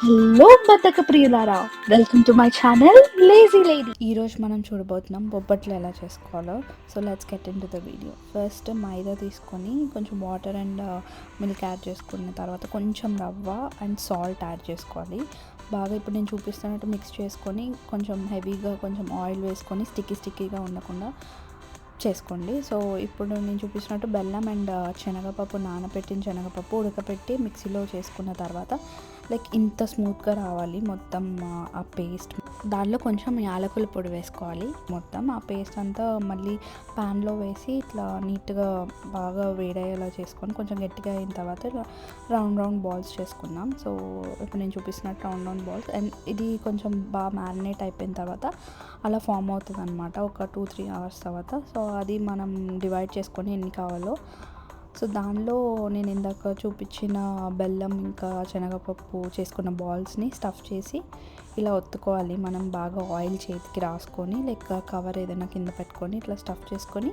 Hello బద్ధక ప్రియులారా, welcome to my channel lazy lady. ఈరోజు మనం చూడబోతున్నాం బొబ్బట్లు ఎలా చేసుకోవాలో. So let's get into the video. First మైదా తీసుకొని కొంచెం వాటర్ అండ్ మిల్క్ యాడ్ చేసుకున్న తర్వాత కొంచెం రవ్వ అండ్ సాల్ట్ యాడ్ చేసుకోవాలి. బాగా ఇప్పుడు నేను చూపిస్తున్నట్టు మిక్స్ చేసుకొని కొంచెం హెవీగా కొంచెం ఆయిల్ వేసుకొని స్టిక్కీగా ఉండకుండా చేసుకోండి. సో ఇప్పుడు నేను చూపించినట్టు బెల్లం అండ్ శనగపప్పు, నానబెట్టిన శనగపప్పు ఉడకపెట్టి మిక్సీలో చేసుకున్న తర్వాత లైక్ ఇంత స్మూత్గా రావాలి మొత్తం ఆ పేస్ట్. దానిలో కొంచెం యాలకుల పొడి వేసుకోవాలి. మొత్తం ఆ పేస్ట్ అంతా మళ్ళీ ప్యాన్లో వేసి ఇట్లా నీట్గా బాగా వేడయ్యేలా చేసుకొని కొంచెం గట్టిగా అయిన తర్వాత ఇలా రౌండ్ బాల్స్ చేసుకున్నాం. సో ఇప్పుడు నేను చూపిస్తున్నట్టు రౌండ్ బాల్స్, అండ్ ఇది కొంచెం బాగా మ్యారినేట్ అయిపోయిన తర్వాత అలా ఫామ్ అవుతుంది అనమాట ఒక 2-3 అవర్స్ తర్వాత. సో అది మనం డివైడ్ చేసుకొని ఎన్ని కావాలో. సో దానిలో నేను ఇందాక చూపించిన బెల్లం ఇంకా శనగపప్పు చేసుకున్న బాల్స్ని స్టఫ్ చేసి ఇలా ఒత్తుకోవాలి. మనం బాగా ఆయిల్ చేతికి రాసుకొని లైక్ కవర్ ఏదైనా కింద పెట్టుకొని ఇట్లా స్టఫ్ చేసుకొని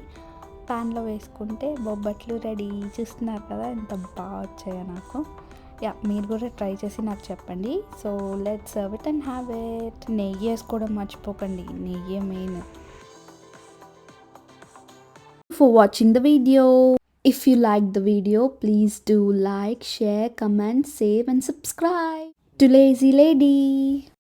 ప్యాన్లో వేసుకుంటే బొబ్బట్లు రెడీ. చూస్తున్నారు కదా ఎంత బాగా వచ్చాయో నాకు. యా, మీరు కూడా ట్రై చేసి నాకు చెప్పండి. So let's serve it and have it. నెయ్యి వేసుకోవడం మర్చిపోకండి, నెయ్యి main. For watching the video. If you like the video, please do like, share, comment, save and subscribe to Lazy Lady.